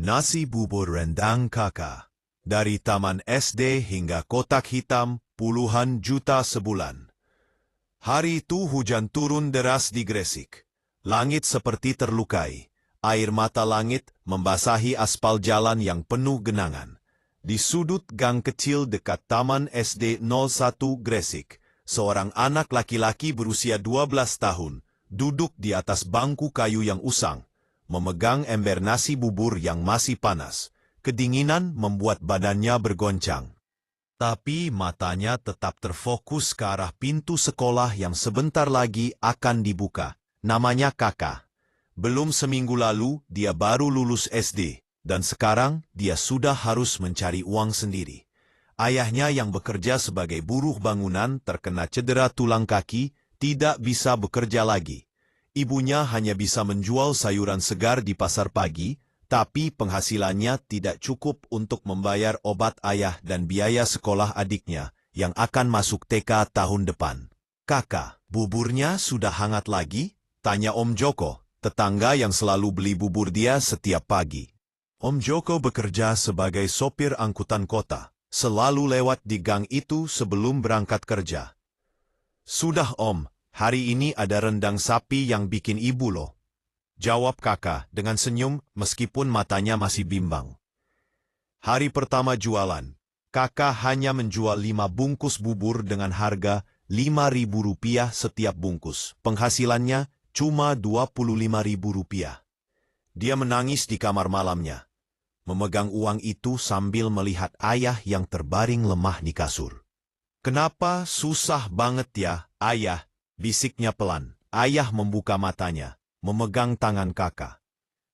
Nasi bubur rendang kakak. Dari taman SD hingga kotak hitam, puluhan juta sebulan. Hari itu hujan turun deras di Gresik. Langit seperti terlukai. Air mata langit membasahi aspal jalan yang penuh genangan. Di sudut gang kecil dekat Taman SD 01 Gresik, seorang anak laki-laki berusia 12 tahun duduk di atas bangku kayu yang usang, memegang ember nasi bubur yang masih panas. Kedinginan membuat badannya bergoncang. Tapi matanya tetap terfokus ke arah pintu sekolah yang sebentar lagi akan dibuka. Namanya Kakak. Belum seminggu lalu dia baru lulus SD, dan sekarang dia sudah harus mencari uang sendiri. Ayahnya yang bekerja sebagai buruh bangunan terkena cedera tulang kaki, tidak bisa bekerja lagi. Ibunya hanya bisa menjual sayuran segar di pasar pagi, tapi penghasilannya tidak cukup untuk membayar obat ayah dan biaya sekolah adiknya yang akan masuk TK tahun depan. Kakak, buburnya sudah hangat lagi? Tanya Om Joko, tetangga yang selalu beli bubur dia setiap pagi. Om Joko bekerja sebagai sopir angkutan kota, selalu lewat di gang itu sebelum berangkat kerja. Sudah Om, hari ini ada rendang sapi yang bikin ibu loh. Jawab kakak dengan senyum meskipun matanya masih bimbang. Hari pertama jualan, kakak hanya menjual 5 bungkus bubur dengan harga Rp5.000 setiap bungkus. Penghasilannya cuma Rp25.000. Dia menangis di kamar malamnya, memegang uang itu sambil melihat ayah yang terbaring lemah di kasur. Kenapa susah banget ya, ayah? Bisiknya pelan. Ayah membuka matanya, memegang tangan kakak.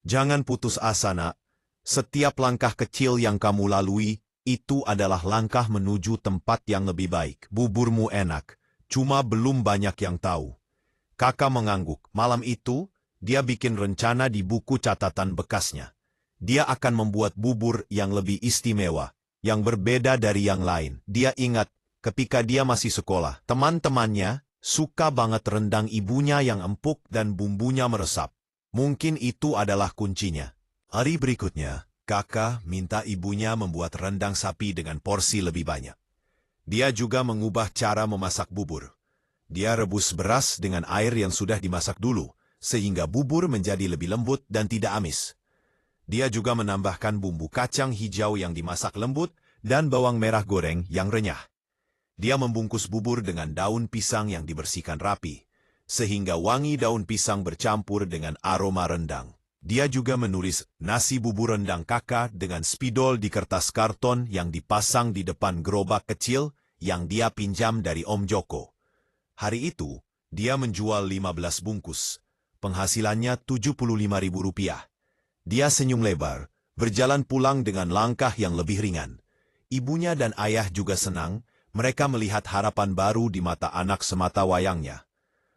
Jangan putus asa nak, setiap langkah kecil yang kamu lalui, itu adalah langkah menuju tempat yang lebih baik. Buburmu enak, cuma belum banyak yang tahu. Kakak mengangguk. Malam itu, dia bikin rencana di buku catatan bekasnya. Dia akan membuat bubur yang lebih istimewa, yang berbeda dari yang lain. Dia ingat, ketika dia masih sekolah, teman-temannya suka banget rendang ibunya yang empuk dan bumbunya meresap. Mungkin itu adalah kuncinya. Hari berikutnya, kakak minta ibunya membuat rendang sapi dengan porsi lebih banyak. Dia juga mengubah cara memasak bubur. Dia rebus beras dengan air yang sudah dimasak dulu, sehingga bubur menjadi lebih lembut dan tidak amis. Dia juga menambahkan bumbu kacang hijau yang dimasak lembut dan bawang merah goreng yang renyah. Dia membungkus bubur dengan daun pisang yang dibersihkan rapi, sehingga wangi daun pisang bercampur dengan aroma rendang. Dia juga menulis nasi bubur rendang kakak dengan spidol di kertas karton yang dipasang di depan gerobak kecil yang dia pinjam dari Om Joko. Hari itu, dia menjual 15 bungkus. Penghasilannya Rp75.000. Dia senyum lebar, berjalan pulang dengan langkah yang lebih ringan. Ibunya dan ayah juga senang. Mereka melihat harapan baru di mata anak semata wayangnya.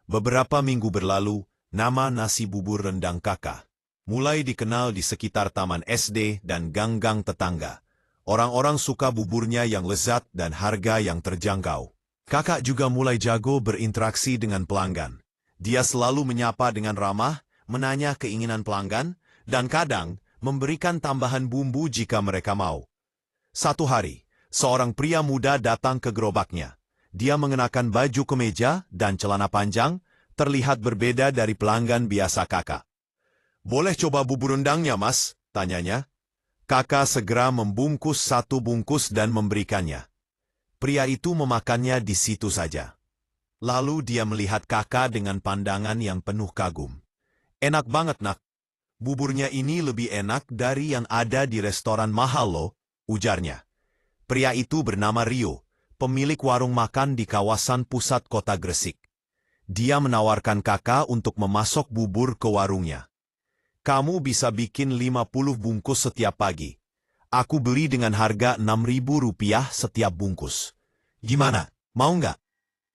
Beberapa minggu berlalu, nama nasi bubur rendang kakak mulai dikenal di sekitar taman SD dan gang-gang tetangga. Orang-orang suka buburnya yang lezat dan harga yang terjangkau. Kakak juga mulai jago berinteraksi dengan pelanggan. Dia selalu menyapa dengan ramah, menanya keinginan pelanggan, dan kadang memberikan tambahan bumbu jika mereka mau. Satu hari, seorang pria muda datang ke gerobaknya. Dia mengenakan baju kemeja dan celana panjang, terlihat berbeda dari pelanggan biasa kakak. "Boleh coba bubur rendangnya, Mas?" tanyanya. Kakak segera membungkus 1 bungkus dan memberikannya. Pria itu memakannya di situ saja. Lalu dia melihat kakak dengan pandangan yang penuh kagum. "Enak banget, nak. Buburnya ini lebih enak dari yang ada di restoran mahal loh," ujarnya. Pria itu bernama Rio, pemilik warung makan di kawasan pusat kota Gresik. Dia menawarkan kakak untuk memasok bubur ke warungnya. "Kamu bisa bikin 50 bungkus setiap pagi. Aku beli dengan harga Rp6.000 setiap bungkus. Gimana, mau nggak?"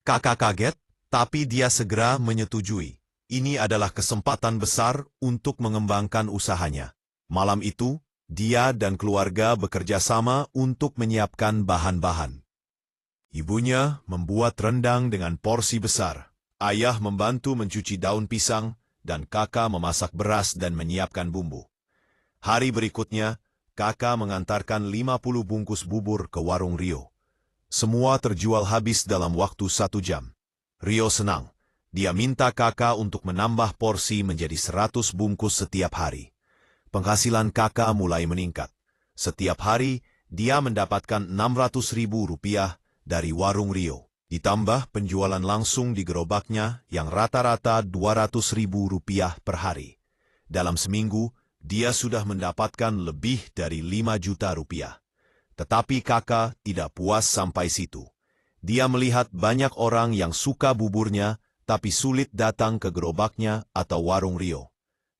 Kakak kaget, tapi dia segera menyetujui. Ini adalah kesempatan besar untuk mengembangkan usahanya. Malam itu, dia dan keluarga bekerja sama untuk menyiapkan bahan-bahan. Ibunya membuat rendang dengan porsi besar. Ayah membantu mencuci daun pisang, dan kakak memasak beras dan menyiapkan bumbu. Hari berikutnya, kakak mengantarkan 50 bungkus bubur ke warung Rio. Semua terjual habis dalam waktu 1 jam. Rio senang. Dia minta kakak untuk menambah porsi menjadi 100 bungkus setiap hari. Penghasilan kakak mulai meningkat. Setiap hari, dia mendapatkan Rp600.000 dari warung Rio. Ditambah penjualan langsung di gerobaknya yang rata-rata Rp200.000 per hari. Dalam seminggu, dia sudah mendapatkan lebih dari Rp5 juta. Tetapi kakak tidak puas sampai situ. Dia melihat banyak orang yang suka buburnya, tapi sulit datang ke gerobaknya atau warung Rio.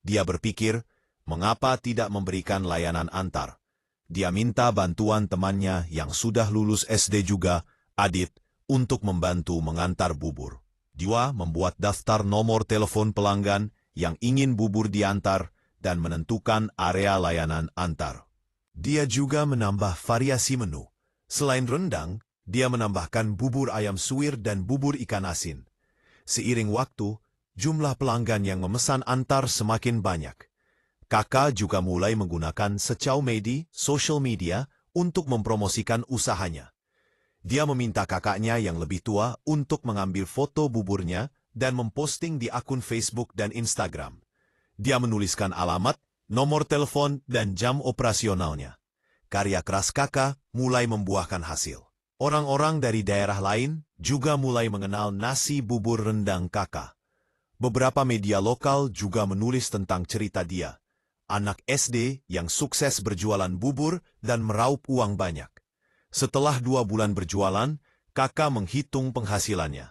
Dia berpikir, mengapa tidak memberikan layanan antar? Dia minta bantuan temannya yang sudah lulus SD juga, Adit, untuk membantu mengantar bubur. Dia membuat daftar nomor telepon pelanggan yang ingin bubur diantar dan menentukan area layanan antar. Dia juga menambah variasi menu. Selain rendang, dia menambahkan bubur ayam suwir dan bubur ikan asin. Seiring waktu, jumlah pelanggan yang memesan antar semakin banyak. Kakak juga mulai menggunakan social media untuk mempromosikan usahanya. Dia meminta kakaknya yang lebih tua untuk mengambil foto buburnya dan memposting di akun Facebook dan Instagram. Dia menuliskan alamat, nomor telepon, dan jam operasionalnya. Karya keras kakak mulai membuahkan hasil. Orang-orang dari daerah lain juga mulai mengenal nasi bubur rendang kakak. Beberapa media lokal juga menulis tentang cerita dia, anak SD yang sukses berjualan bubur dan meraup uang banyak. Setelah 2 bulan berjualan, kakak menghitung penghasilannya.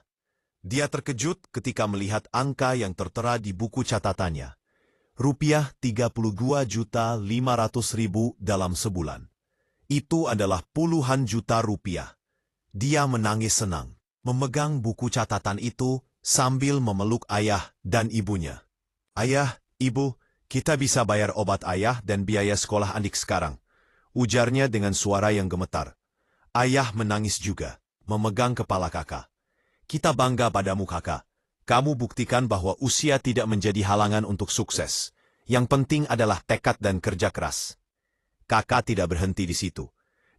Dia terkejut ketika melihat angka yang tertera di buku catatannya. Rp32.500.000 dalam sebulan. Itu adalah puluhan juta rupiah. Dia menangis senang, memegang buku catatan itu sambil memeluk ayah dan ibunya. Ayah, ibu, kita bisa bayar obat ayah dan biaya sekolah adik sekarang, ujarnya dengan suara yang gemetar. Ayah menangis juga, memegang kepala kakak. Kita bangga padamu kakak. Kamu buktikan bahwa usia tidak menjadi halangan untuk sukses. Yang penting adalah tekad dan kerja keras. Kakak tidak berhenti di situ.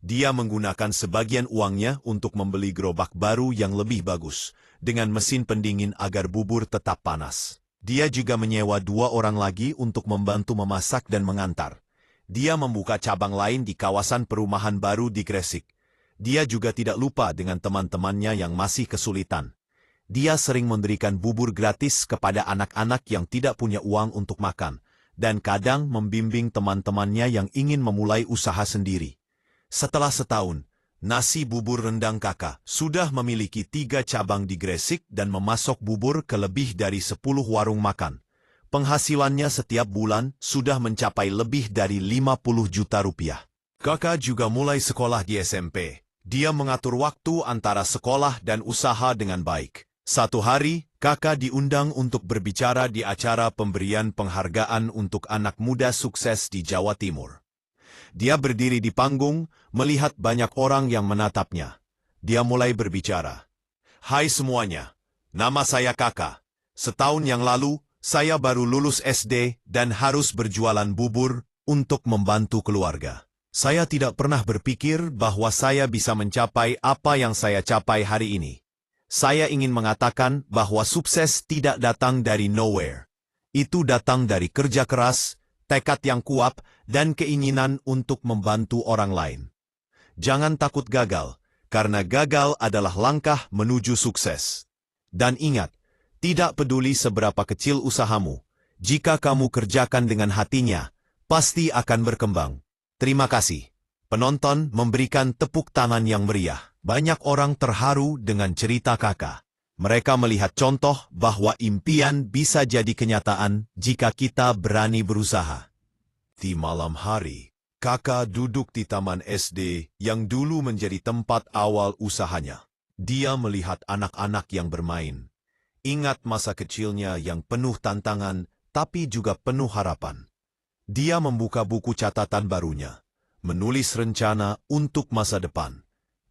Dia menggunakan sebagian uangnya untuk membeli gerobak baru yang lebih bagus, dengan mesin pendingin agar bubur tetap panas. Dia juga menyewa 2 orang lagi untuk membantu memasak dan mengantar. Dia membuka cabang lain di kawasan perumahan baru di Gresik. Dia juga tidak lupa dengan teman-temannya yang masih kesulitan. Dia sering memberikan bubur gratis kepada anak-anak yang tidak punya uang untuk makan, dan kadang membimbing teman-temannya yang ingin memulai usaha sendiri. Setelah setahun, nasi bubur rendang kakak sudah memiliki 3 cabang di Gresik dan memasok bubur ke lebih dari 10 warung makan. Penghasilannya setiap bulan sudah mencapai lebih dari Rp50 juta. Kakak juga mulai sekolah di SMP. Dia mengatur waktu antara sekolah dan usaha dengan baik. Satu hari, kakak diundang untuk berbicara di acara pemberian penghargaan untuk anak muda sukses di Jawa Timur. Dia berdiri di panggung, melihat banyak orang yang menatapnya. Dia mulai berbicara. Hai semuanya, nama saya kakak. Setahun yang lalu, saya baru lulus SD dan harus berjualan bubur untuk membantu keluarga. Saya tidak pernah berpikir bahwa saya bisa mencapai apa yang saya capai hari ini. Saya ingin mengatakan bahwa sukses tidak datang dari nowhere. Itu datang dari kerja keras, tekad yang kuat, dan keinginan untuk membantu orang lain. Jangan takut gagal, karena gagal adalah langkah menuju sukses. Dan ingat, tidak peduli seberapa kecil usahamu, jika kamu kerjakan dengan hatinya, pasti akan berkembang. Terima kasih. Penonton memberikan tepuk tangan yang meriah. Banyak orang terharu dengan cerita kakak. Mereka melihat contoh bahwa impian bisa jadi kenyataan jika kita berani berusaha. Di malam hari, kakak duduk di taman SD yang dulu menjadi tempat awal usahanya. Dia melihat anak-anak yang bermain. Ingat masa kecilnya yang penuh tantangan, tapi juga penuh harapan. Dia membuka buku catatan barunya, menulis rencana untuk masa depan.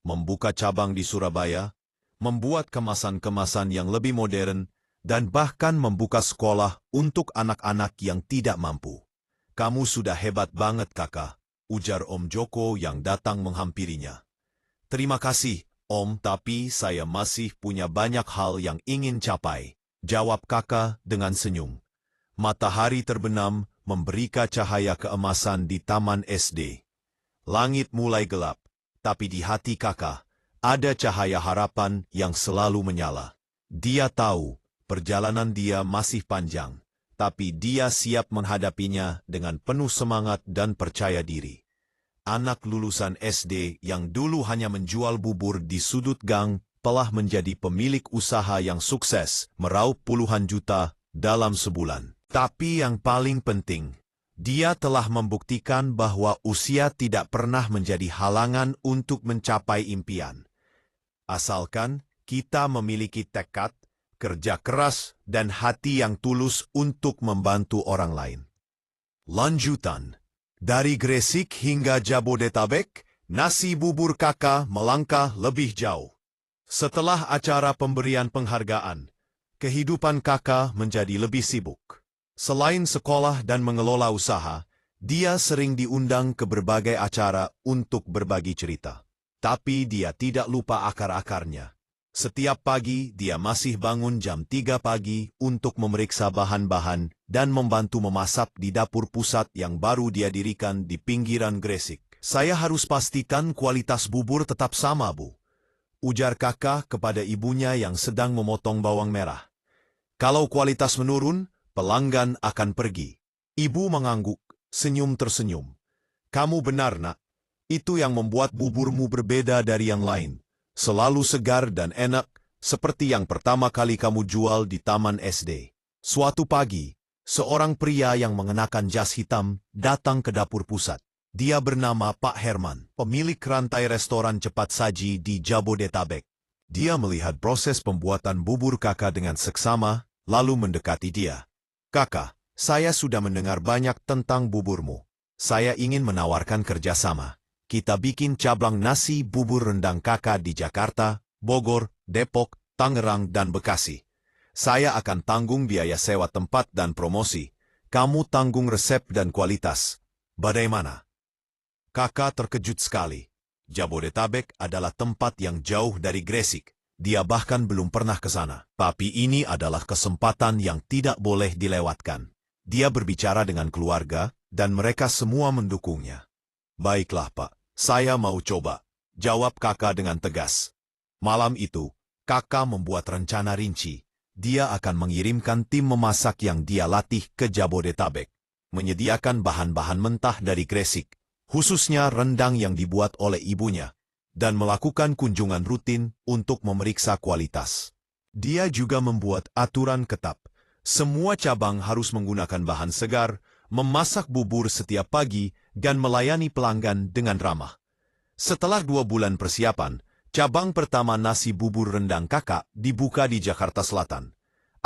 Membuka cabang di Surabaya, membuat kemasan-kemasan yang lebih modern, dan bahkan membuka sekolah untuk anak-anak yang tidak mampu. Kamu sudah hebat banget, Kakak, ujar Om Joko yang datang menghampirinya. Terima kasih, Om, tapi saya masih punya banyak hal yang ingin capai, jawab Kakak dengan senyum. Matahari terbenam, memberikan cahaya keemasan di taman SD. Langit mulai gelap, tapi di hati Kakak ada cahaya harapan yang selalu menyala. Dia tahu perjalanan dia masih panjang, tapi dia siap menghadapinya dengan penuh semangat dan percaya diri. Anak lulusan SD yang dulu hanya menjual bubur di sudut gang telah menjadi pemilik usaha yang sukses meraup puluhan juta dalam sebulan. Tapi yang paling penting, dia telah membuktikan bahwa usia tidak pernah menjadi halangan untuk mencapai impian. Asalkan kita memiliki tekad, kerja keras, dan hati yang tulus untuk membantu orang lain. Lanjutan. Dari Gresik hingga Jabodetabek, nasi bubur Kakak melangkah lebih jauh. Setelah acara pemberian penghargaan, kehidupan Kakak menjadi lebih sibuk. Selain sekolah dan mengelola usaha, dia sering diundang ke berbagai acara untuk berbagi cerita. Tapi dia tidak lupa akar-akarnya. Setiap pagi dia masih bangun jam 3 pagi untuk memeriksa bahan-bahan dan membantu memasak di dapur pusat yang baru dia dirikan di pinggiran Gresik. Saya harus pastikan kualitas bubur tetap sama, Bu, ujar Kakak kepada ibunya yang sedang memotong bawang merah. Kalau kualitas menurun, pelanggan akan pergi. Ibu mengangguk, senyum tersenyum. Kamu benar, Nak. Itu yang membuat buburmu berbeda dari yang lain. Selalu segar dan enak, seperti yang pertama kali kamu jual di taman SD. Suatu pagi, seorang pria yang mengenakan jas hitam datang ke dapur pusat. Dia bernama Pak Herman, pemilik rantai restoran cepat saji di Jabodetabek. Dia melihat proses pembuatan bubur Kakak dengan seksama, lalu mendekati dia. Kakak, saya sudah mendengar banyak tentang buburmu. Saya ingin menawarkan kerjasama. Kita bikin cabang nasi bubur rendang Kakak di Jakarta, Bogor, Depok, Tangerang, dan Bekasi. Saya akan tanggung biaya sewa tempat dan promosi. Kamu tanggung resep dan kualitas. Bagaimana? Kakak terkejut sekali. Jabodetabek adalah tempat yang jauh dari Gresik. Dia bahkan belum pernah ke sana. Tapi ini adalah kesempatan yang tidak boleh dilewatkan. Dia berbicara dengan keluarga, dan mereka semua mendukungnya. Baiklah, Pak. Saya mau coba, jawab Kakak dengan tegas. Malam itu, Kakak membuat rencana rinci. Dia akan mengirimkan tim memasak yang dia latih ke Jabodetabek. Menyediakan bahan-bahan mentah dari Gresik, khususnya rendang yang dibuat oleh ibunya, dan melakukan kunjungan rutin untuk memeriksa kualitas. Dia juga membuat aturan ketat. Semua cabang harus menggunakan bahan segar, memasak bubur setiap pagi, dan melayani pelanggan dengan ramah. Setelah 2 bulan persiapan, cabang pertama nasi bubur rendang Kakak dibuka di Jakarta Selatan.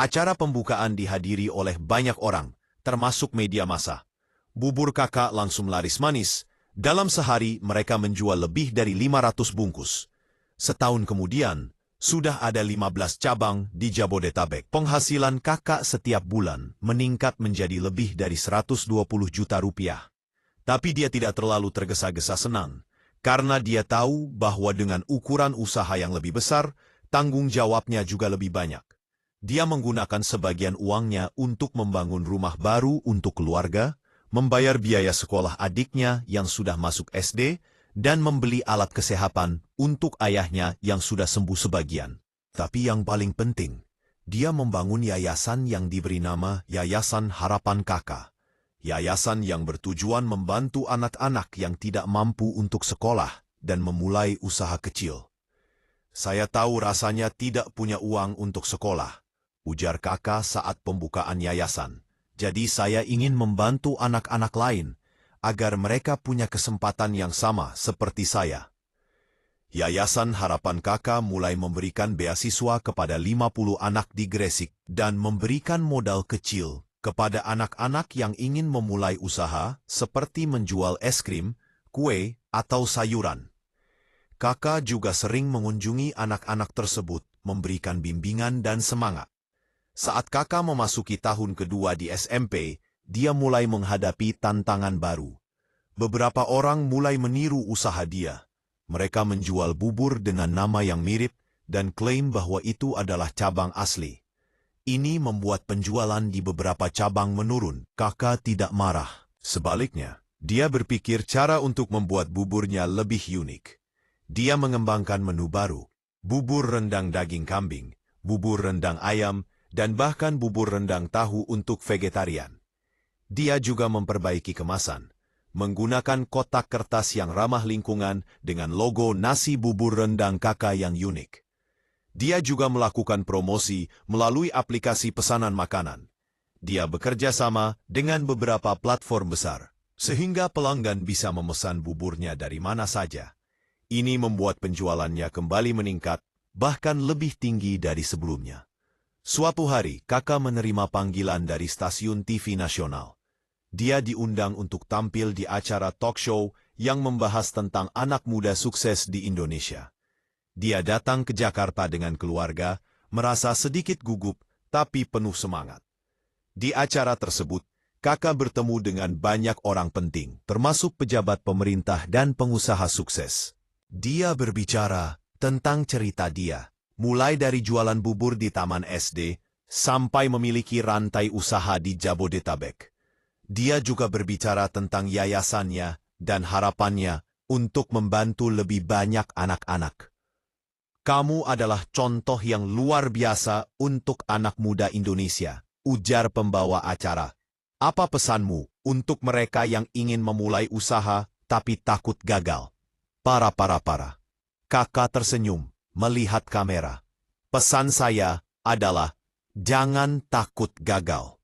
Acara pembukaan dihadiri oleh banyak orang, termasuk media massa. Bubur Kakak langsung laris manis. Dalam sehari mereka menjual lebih dari 500 bungkus. Setahun kemudian, sudah ada 15 cabang di Jabodetabek. Penghasilan Kakak setiap bulan meningkat menjadi lebih dari 120 juta rupiah. Tapi dia tidak terlalu tergesa-gesa senang, karena dia tahu bahwa dengan ukuran usaha yang lebih besar, tanggung jawabnya juga lebih banyak. Dia menggunakan sebagian uangnya untuk membangun rumah baru untuk keluarga, membayar biaya sekolah adiknya yang sudah masuk SD, dan membeli alat kesehatan untuk ayahnya yang sudah sembuh sebagian. Tapi yang paling penting, dia membangun yayasan yang diberi nama Yayasan Harapan Kakak. Yayasan yang bertujuan membantu anak-anak yang tidak mampu untuk sekolah dan memulai usaha kecil. Saya tahu rasanya tidak punya uang untuk sekolah, ujar Kakak saat pembukaan yayasan. Jadi saya ingin membantu anak-anak lain, agar mereka punya kesempatan yang sama seperti saya. Yayasan Harapan Kakak mulai memberikan beasiswa kepada 50 anak di Gresik dan memberikan modal kecil kepada anak-anak yang ingin memulai usaha seperti menjual es krim, kue, atau sayuran. Kakak juga sering mengunjungi anak-anak tersebut, memberikan bimbingan dan semangat. Saat Kakak memasuki tahun kedua di SMP, dia mulai menghadapi tantangan baru. Beberapa orang mulai meniru usaha dia. Mereka menjual bubur dengan nama yang mirip dan klaim bahwa itu adalah cabang asli. Ini membuat penjualan di beberapa cabang menurun. Kakak tidak marah. Sebaliknya, dia berpikir cara untuk membuat buburnya lebih unik. Dia mengembangkan menu baru, bubur rendang daging kambing, bubur rendang ayam, dan bahkan bubur rendang tahu untuk vegetarian. Dia juga memperbaiki kemasan, menggunakan kotak kertas yang ramah lingkungan dengan logo nasi bubur rendang kakak yang unik. Dia juga melakukan promosi melalui aplikasi pesanan makanan. Dia bekerja sama dengan beberapa platform besar, sehingga pelanggan bisa memesan buburnya dari mana saja. Ini membuat penjualannya kembali meningkat, bahkan lebih tinggi dari sebelumnya. Suatu hari, kakak menerima panggilan dari stasiun TV nasional. Dia diundang untuk tampil di acara talk show yang membahas tentang anak muda sukses di Indonesia. Dia datang ke Jakarta dengan keluarga, merasa sedikit gugup, tapi penuh semangat. Di acara tersebut, kakak bertemu dengan banyak orang penting, termasuk pejabat pemerintah dan pengusaha sukses. Dia berbicara tentang cerita dia, mulai dari jualan bubur di taman SD, sampai memiliki rantai usaha di Jabodetabek. Dia juga berbicara tentang yayasannya dan harapannya untuk membantu lebih banyak anak-anak. Kamu adalah contoh yang luar biasa untuk anak muda Indonesia, ujar pembawa acara. Apa pesanmu untuk mereka yang ingin memulai usaha tapi takut gagal? Para. Kakak tersenyum melihat kamera. Pesan saya adalah, jangan takut gagal.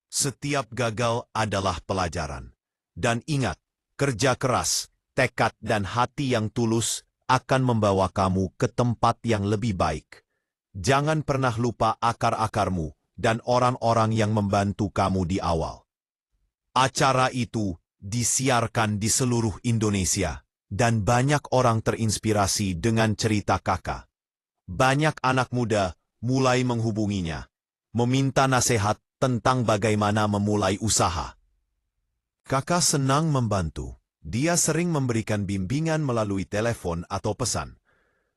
Setiap gagal adalah pelajaran. Dan ingat, kerja keras, tekad dan hati yang tulus akan membawa kamu ke tempat yang lebih baik. Jangan pernah lupa akar-akarmu dan orang-orang yang membantu kamu di awal. Acara itu disiarkan di seluruh Indonesia, dan banyak orang terinspirasi dengan cerita kakak. Banyak anak muda mulai menghubunginya, meminta nasihat tentang bagaimana memulai usaha. Kakak senang membantu. Dia sering memberikan bimbingan melalui telepon atau pesan.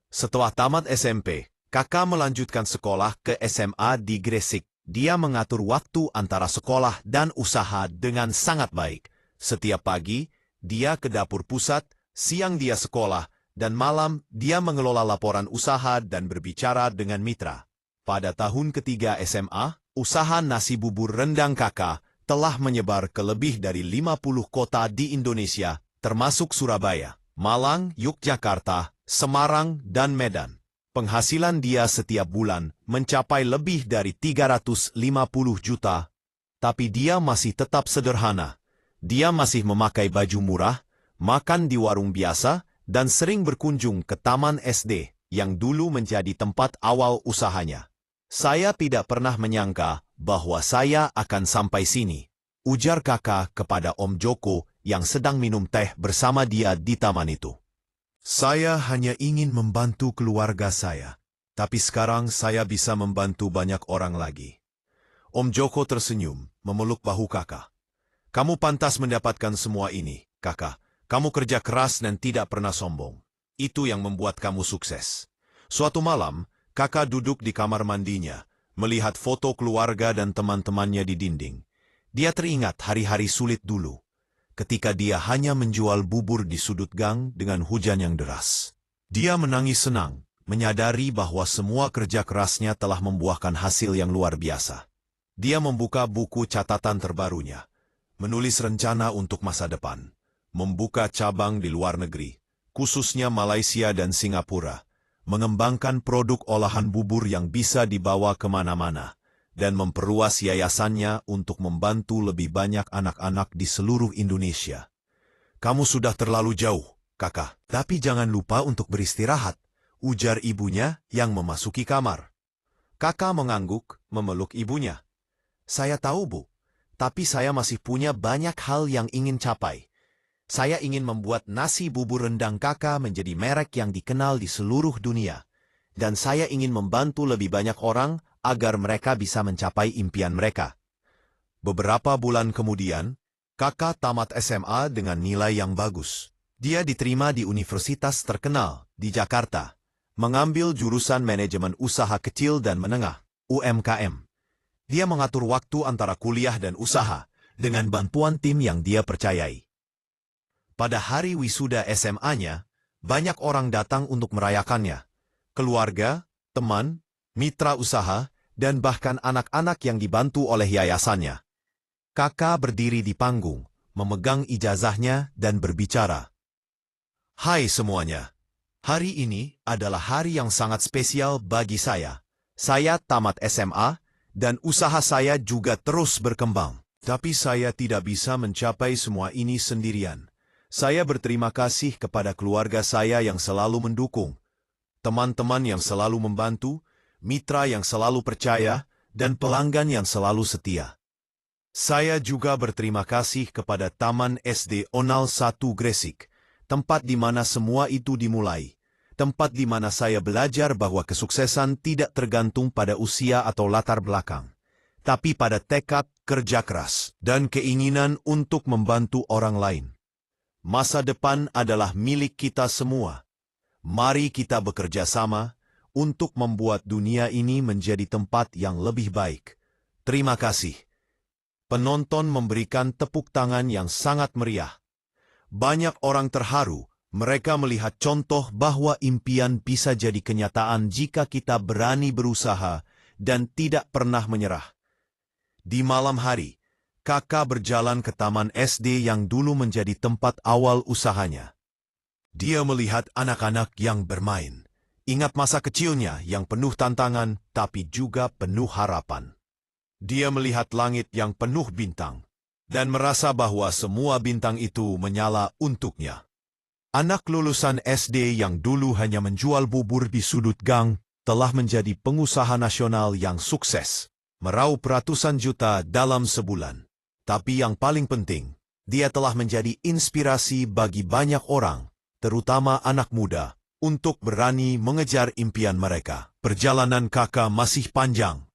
Setelah tamat SMP, kakak melanjutkan sekolah ke SMA di Gresik. Dia mengatur waktu antara sekolah dan usaha dengan sangat baik. Setiap pagi, dia ke dapur pusat, siang dia sekolah, dan malam dia mengelola laporan usaha dan berbicara dengan mitra. Pada tahun ketiga SMA, usaha nasi bubur rendang kakak telah menyebar ke lebih dari 50 kota di Indonesia, termasuk Surabaya, Malang, Yogyakarta, Semarang, dan Medan. Penghasilan dia setiap bulan mencapai lebih dari 350 juta. Tapi dia masih tetap sederhana. Dia masih memakai baju murah, makan di warung biasa, dan sering berkunjung ke taman SD, yang dulu menjadi tempat awal usahanya. Saya tidak pernah menyangka bahwa saya akan sampai sini, ujar kakak kepada Om Joko yang sedang minum teh bersama dia di taman itu. Saya hanya ingin membantu keluarga saya, tapi sekarang saya bisa membantu banyak orang lagi. Om Joko tersenyum, memeluk bahu kakak. Kamu pantas mendapatkan semua ini, kakak. Kamu kerja keras dan tidak pernah sombong. Itu yang membuat kamu sukses. Suatu malam, kakak duduk di kamar mandinya, melihat foto keluarga dan teman-temannya di dinding. Dia teringat hari-hari sulit dulu, ketika dia hanya menjual bubur di sudut gang dengan hujan yang deras. Dia menangis senang, menyadari bahwa semua kerja kerasnya telah membuahkan hasil yang luar biasa. Dia membuka buku catatan terbarunya, menulis rencana untuk masa depan, membuka cabang di luar negeri, khususnya Malaysia dan Singapura, mengembangkan produk olahan bubur yang bisa dibawa kemana-mana, dan memperluas yayasannya untuk membantu lebih banyak anak-anak di seluruh Indonesia. Kamu sudah terlalu jauh, kakak, tapi jangan lupa untuk beristirahat, ujar ibunya yang memasuki kamar. Kakak mengangguk, memeluk ibunya. Saya tahu, Bu, tapi saya masih punya banyak hal yang ingin capai. Saya ingin membuat nasi bubur rendang kakak menjadi merek yang dikenal di seluruh dunia. Dan saya ingin membantu lebih banyak orang agar mereka bisa mencapai impian mereka. Beberapa bulan kemudian, kakak tamat SMA dengan nilai yang bagus. Dia diterima di universitas terkenal di Jakarta, mengambil jurusan manajemen usaha kecil dan menengah, UMKM. Dia mengatur waktu antara kuliah dan usaha dengan bantuan tim yang dia percayai. Pada hari wisuda SMA-nya, banyak orang datang untuk merayakannya. Keluarga, teman, mitra usaha, dan bahkan anak-anak yang dibantu oleh yayasannya. Kakak berdiri di panggung, memegang ijazahnya dan berbicara. Hai semuanya, hari ini adalah hari yang sangat spesial bagi saya. Saya tamat SMA, dan usaha saya juga terus berkembang. Tapi saya tidak bisa mencapai semua ini sendirian. Saya berterima kasih kepada keluarga saya yang selalu mendukung, teman-teman yang selalu membantu, mitra yang selalu percaya, dan pelanggan yang selalu setia. Saya juga berterima kasih kepada Taman SD Onal 1 Gresik, tempat di mana semua itu dimulai, tempat di mana saya belajar bahwa kesuksesan tidak tergantung pada usia atau latar belakang, tapi pada tekad, kerja keras, dan keinginan untuk membantu orang lain. Masa depan adalah milik kita semua. Mari kita bekerja sama untuk membuat dunia ini menjadi tempat yang lebih baik. Terima kasih. Penonton memberikan tepuk tangan yang sangat meriah. Banyak orang terharu. Mereka melihat contoh bahwa impian bisa jadi kenyataan jika kita berani berusaha dan tidak pernah menyerah. Di malam hari, kakak berjalan ke taman SD yang dulu menjadi tempat awal usahanya. Dia melihat anak-anak yang bermain. Ingat masa kecilnya yang penuh tantangan tapi juga penuh harapan. Dia melihat langit yang penuh bintang dan merasa bahwa semua bintang itu menyala untuknya. Anak lulusan SD yang dulu hanya menjual bubur di sudut gang telah menjadi pengusaha nasional yang sukses, meraup ratusan juta dalam sebulan. Tapi yang paling penting, dia telah menjadi inspirasi bagi banyak orang, terutama anak muda, untuk berani mengejar impian mereka. Perjalanan kakak masih panjang,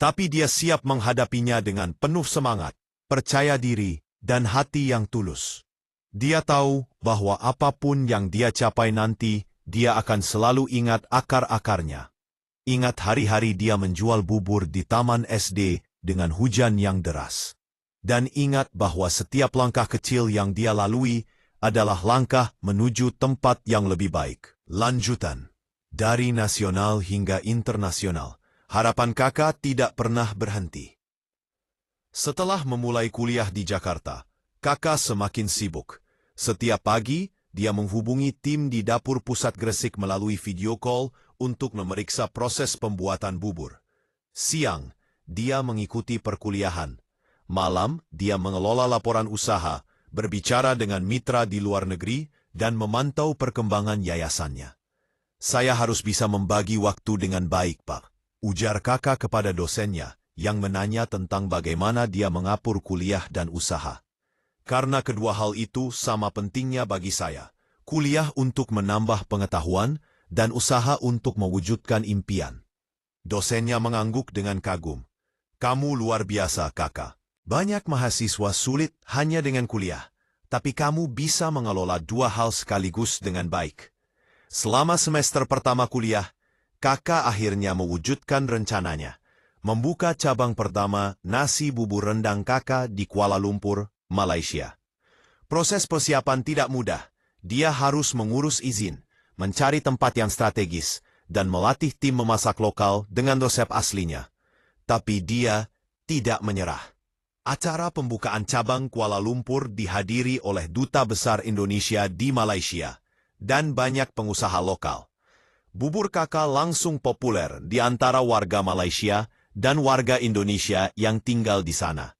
tapi dia siap menghadapinya dengan penuh semangat, percaya diri, dan hati yang tulus. Dia tahu bahwa apapun yang dia capai nanti, dia akan selalu ingat akar-akarnya. Ingat hari-hari dia menjual bubur di taman SD dengan hujan yang deras. Dan ingat bahwa setiap langkah kecil yang dia lalui adalah langkah menuju tempat yang lebih baik. Lanjutan. Dari nasional hingga internasional, harapan kakak tidak pernah berhenti. Setelah memulai kuliah di Jakarta, kakak semakin sibuk. Setiap pagi, dia menghubungi tim di dapur pusat Gresik melalui video call untuk memeriksa proses pembuatan bubur. Siang, dia mengikuti perkuliahan. Malam, dia mengelola laporan usaha, berbicara dengan mitra di luar negeri, dan memantau perkembangan yayasannya. Saya harus bisa membagi waktu dengan baik, Pak, ujar kakak kepada dosennya, yang menanya tentang bagaimana dia mengatur kuliah dan usaha. Karena kedua hal itu sama pentingnya bagi saya, kuliah untuk menambah pengetahuan, dan usaha untuk mewujudkan impian. Dosennya mengangguk dengan kagum. Kamu luar biasa, kakak. Banyak mahasiswa sulit hanya dengan kuliah, tapi kamu bisa mengelola dua hal sekaligus dengan baik. Selama semester pertama kuliah, kakak akhirnya mewujudkan rencananya, membuka cabang pertama nasi bubur rendang kakak di Kuala Lumpur, Malaysia. Proses persiapan tidak mudah. Dia harus mengurus izin, mencari tempat yang strategis, dan melatih tim memasak lokal dengan resep aslinya. Tapi dia tidak menyerah. Acara pembukaan cabang Kuala Lumpur dihadiri oleh Duta Besar Indonesia di Malaysia dan banyak pengusaha lokal. Bubur kakak langsung populer di antara warga Malaysia dan warga Indonesia yang tinggal di sana.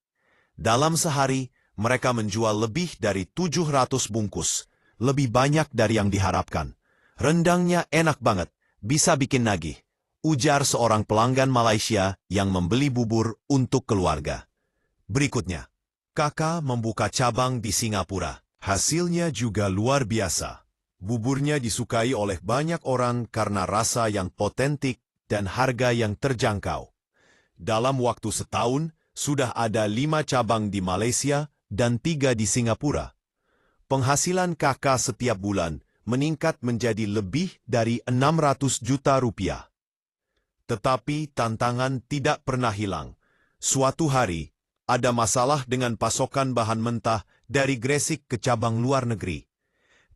Dalam sehari, mereka menjual lebih dari 700 bungkus, lebih banyak dari yang diharapkan. Rendangnya enak banget, bisa bikin nagih, ujar seorang pelanggan Malaysia yang membeli bubur untuk keluarga. Berikutnya, kakak membuka cabang di Singapura. Hasilnya juga luar biasa. Buburnya disukai oleh banyak orang karena rasa yang otentik dan harga yang terjangkau. Dalam waktu setahun, Sudah ada 5 cabang di Malaysia dan 3 di Singapura. Penghasilan kakak setiap bulan meningkat menjadi lebih dari 600 juta rupiah. Tetapi tantangan tidak pernah hilang. Suatu hari, ada masalah dengan pasokan bahan mentah dari Gresik ke cabang luar negeri.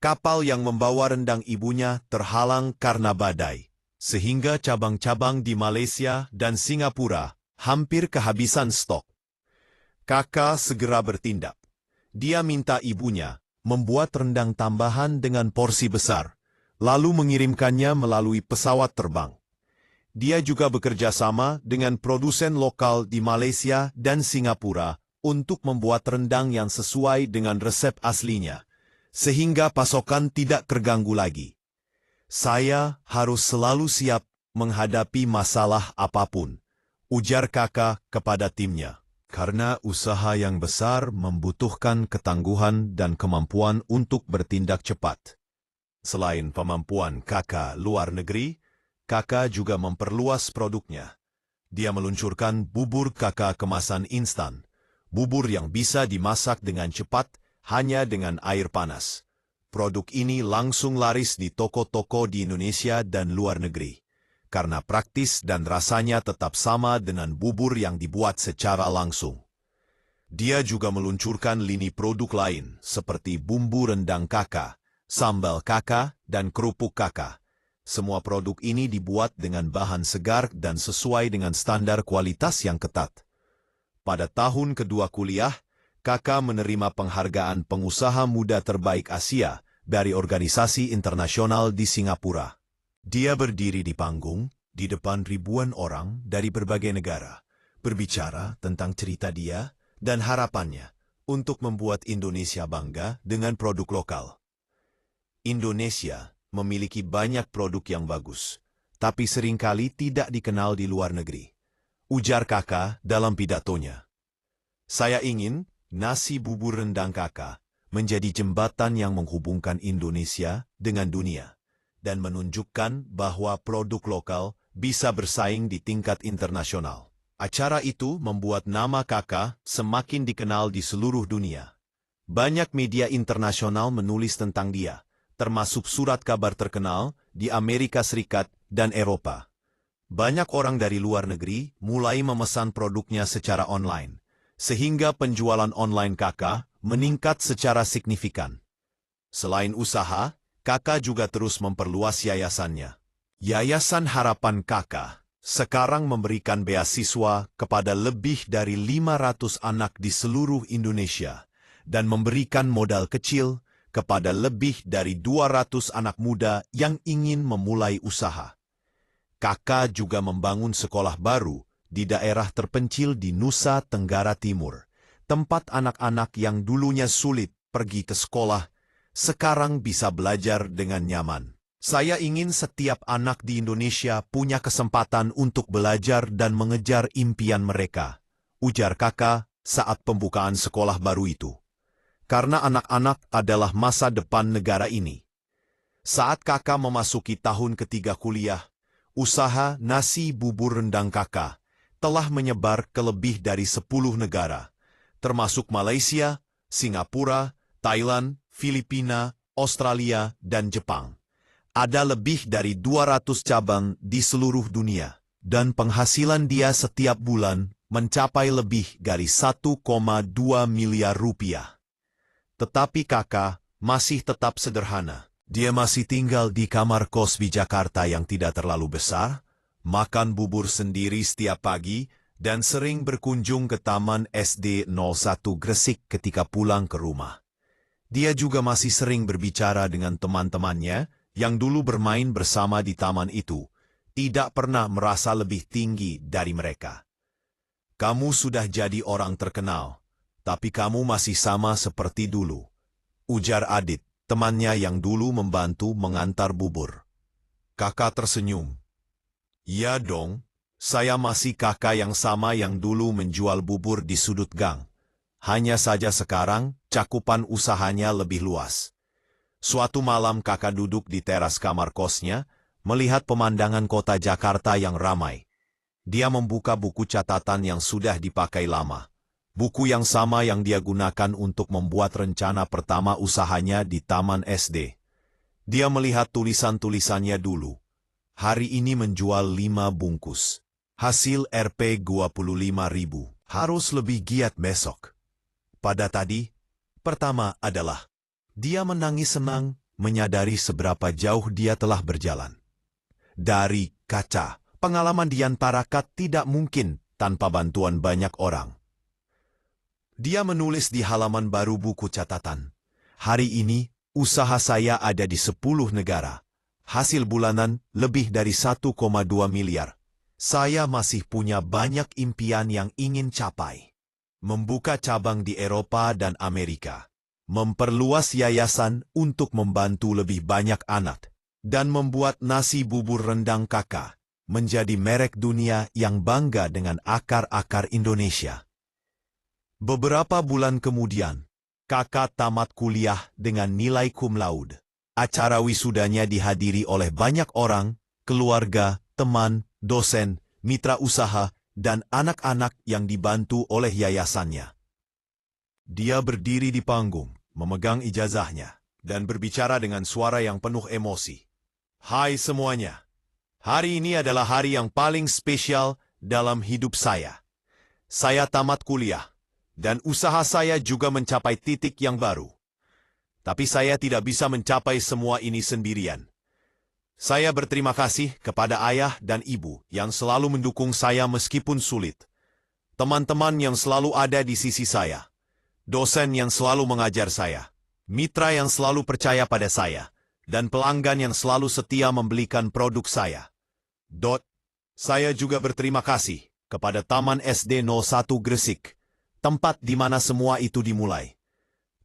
Kapal yang membawa rendang ibunya terhalang karena badai, sehingga cabang-cabang di Malaysia dan Singapura hampir kehabisan stok. Kakak segera bertindak. Dia minta ibunya membuat rendang tambahan dengan porsi besar, lalu mengirimkannya melalui pesawat terbang. Dia juga bekerja sama dengan produsen lokal di Malaysia dan Singapura untuk membuat rendang yang sesuai dengan resep aslinya, sehingga pasokan tidak terganggu lagi. Saya harus selalu siap menghadapi masalah apapun, ujar kakak kepada timnya. Karena usaha yang besar membutuhkan ketangguhan dan kemampuan untuk bertindak cepat. Selain kemampuan kakak luar negeri, kakak juga memperluas produknya. Dia meluncurkan bubur kakak kemasan instan, bubur yang bisa dimasak dengan cepat hanya dengan air panas. Produk ini langsung laris di toko-toko di Indonesia dan luar negeri, karena praktis dan rasanya tetap sama dengan bubur yang dibuat secara langsung. Dia juga meluncurkan lini produk lain seperti bumbu rendang kakak, sambal kakak, dan kerupuk kakak. Semua produk ini dibuat dengan bahan segar dan sesuai dengan standar kualitas yang ketat. Pada tahun kedua kuliah, kakak menerima penghargaan pengusaha muda terbaik Asia dari organisasi internasional di Singapura. Dia berdiri di panggung, di depan ribuan orang dari berbagai negara, berbicara tentang cerita dia dan harapannya untuk membuat Indonesia bangga dengan produk lokal. Indonesia memiliki banyak produk yang bagus, tapi seringkali tidak dikenal di luar negeri, ujar kakak dalam pidatonya. Saya ingin nasi bubur rendang kakak menjadi jembatan yang menghubungkan Indonesia dengan dunia, dan menunjukkan bahwa produk lokal bisa bersaing di tingkat internasional. Acara itu membuat nama kakak semakin dikenal di seluruh dunia. Banyak media internasional menulis tentang dia, termasuk surat kabar terkenal di Amerika Serikat dan Eropa. Banyak orang dari luar negeri mulai memesan produknya secara online, sehingga penjualan online kakak meningkat secara signifikan. Selain usaha, kakak juga terus memperluas yayasannya. Yayasan Harapan Kakak sekarang memberikan beasiswa kepada lebih dari 500 anak di seluruh Indonesia dan memberikan modal kecil kepada lebih dari 200 anak muda yang ingin memulai usaha. Kakak juga membangun sekolah baru di daerah terpencil di Nusa Tenggara Timur, tempat anak-anak yang dulunya sulit pergi ke sekolah, sekarang bisa belajar dengan nyaman. Saya ingin setiap anak di Indonesia punya kesempatan untuk belajar dan mengejar impian mereka, ujar kakak saat pembukaan sekolah baru itu. Karena anak-anak adalah masa depan negara ini. Saat kakak memasuki tahun ketiga kuliah, usaha nasi bubur rendang kakak telah menyebar ke lebih dari 10 negara, termasuk Malaysia, Singapura, Thailand, Filipina, Australia, dan Jepang. Ada lebih dari 200 cabang di seluruh dunia, dan penghasilan dia setiap bulan mencapai lebih dari 1,2 miliar rupiah. Tetapi kakak masih tetap sederhana. Dia masih tinggal di kamar kos di Jakarta yang tidak terlalu besar, makan bubur sendiri setiap pagi, dan sering berkunjung ke Taman SD 01 Gresik ketika pulang ke rumah. Dia juga masih sering berbicara dengan teman-temannya yang dulu bermain bersama di taman itu, tidak pernah merasa lebih tinggi dari mereka. Kamu sudah jadi orang terkenal, tapi kamu masih sama seperti dulu, ujar Adit, temannya yang dulu membantu mengantar bubur. Kakak tersenyum. Ya dong. Saya masih kakak yang sama yang dulu menjual bubur di sudut gang. Hanya saja sekarang, cakupan usahanya lebih luas. Suatu malam kakak duduk di teras kamar kosnya, melihat pemandangan kota Jakarta yang ramai. Dia membuka buku catatan yang sudah dipakai lama. Buku yang sama yang dia gunakan untuk membuat rencana pertama usahanya di Taman SD. Dia melihat tulisan-tulisannya dulu. Hari ini menjual 5 bungkus. Hasil Rp 25.000. Harus lebih giat besok. Pada tadi, pertama adalah, dia menangis senang menyadari seberapa jauh dia telah berjalan. Dari kaca, pengalaman Diantara Kat tidak mungkin tanpa bantuan banyak orang. Dia menulis di halaman baru buku catatan. Hari ini, usaha saya ada di 10 negara. Hasil bulanan lebih dari 1,2 miliar. Saya masih punya banyak impian yang ingin capai. Membuka cabang di Eropa dan Amerika. Memperluas yayasan untuk membantu lebih banyak anak. Dan membuat nasi bubur rendang Kakak menjadi merek dunia yang bangga dengan akar-akar Indonesia. Beberapa bulan kemudian, Kakak tamat kuliah dengan nilai cum laude. Acara wisudanya dihadiri oleh banyak orang, keluarga, teman, dosen, mitra usaha, dan anak-anak yang dibantu oleh yayasannya. Dia berdiri di panggung, memegang ijazahnya, dan berbicara dengan suara yang penuh emosi. Hai semuanya, hari ini adalah hari yang paling spesial dalam hidup saya. Saya tamat kuliah, dan usaha saya juga mencapai titik yang baru. Tapi saya tidak bisa mencapai semua ini sendirian. Saya berterima kasih kepada ayah dan ibu yang selalu mendukung saya meskipun sulit. Teman-teman yang selalu ada di sisi saya. Dosen yang selalu mengajar saya. Mitra yang selalu percaya pada saya. Dan pelanggan yang selalu setia membelikan produk saya. Saya juga berterima kasih kepada Taman SD 01 Gresik. Tempat di mana semua itu dimulai.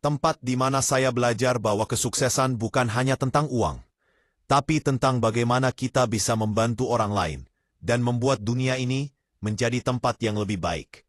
Tempat di mana saya belajar bahwa kesuksesan bukan hanya tentang uang, tapi tentang bagaimana kita bisa membantu orang lain dan membuat dunia ini menjadi tempat yang lebih baik.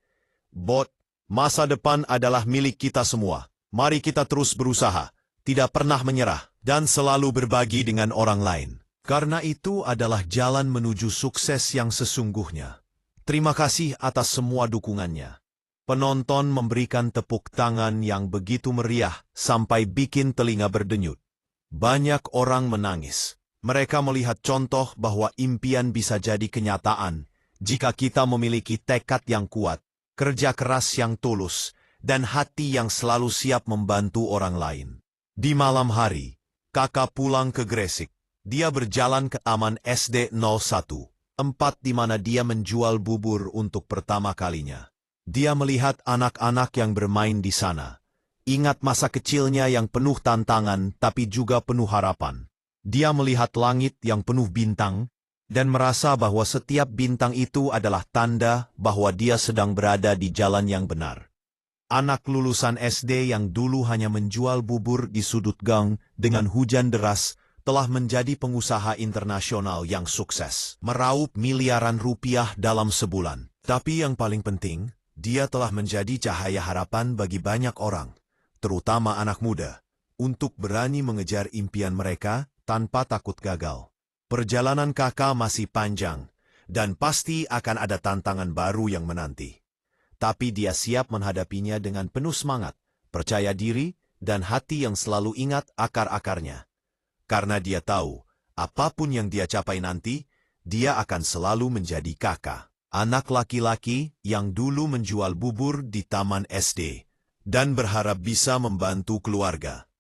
Masa depan adalah milik kita semua. Mari kita terus berusaha, tidak pernah menyerah, dan selalu berbagi dengan orang lain. Karena itu adalah jalan menuju sukses yang sesungguhnya. Terima kasih atas semua dukungannya. Penonton memberikan tepuk tangan yang begitu meriah sampai bikin telinga berdenyut. Banyak orang menangis. Mereka melihat contoh bahwa impian bisa jadi kenyataan jika kita memiliki tekad yang kuat, kerja keras yang tulus, dan hati yang selalu siap membantu orang lain. Di malam hari, Kakak pulang ke Gresik. Dia berjalan ke Taman SD 01, tempat di mana dia menjual bubur untuk pertama kalinya. Dia melihat anak-anak yang bermain di sana. Ingat masa kecilnya yang penuh tantangan tapi juga penuh harapan. Dia melihat langit yang penuh bintang dan merasa bahwa setiap bintang itu adalah tanda bahwa dia sedang berada di jalan yang benar. Anak lulusan SD yang dulu hanya menjual bubur di sudut gang dengan hujan deras telah menjadi pengusaha internasional yang sukses, meraup miliaran rupiah dalam sebulan. Tapi yang paling penting, dia telah menjadi cahaya harapan bagi banyak orang, terutama anak muda, untuk berani mengejar impian mereka tanpa takut gagal. Perjalanan Kakak masih panjang, dan pasti akan ada tantangan baru yang menanti. Tapi dia siap menghadapinya dengan penuh semangat, percaya diri, dan hati yang selalu ingat akar-akarnya. Karena dia tahu, apapun yang dia capai nanti, dia akan selalu menjadi Kakak. Anak laki-laki yang dulu menjual bubur di Taman SD dan berharap bisa membantu keluarga.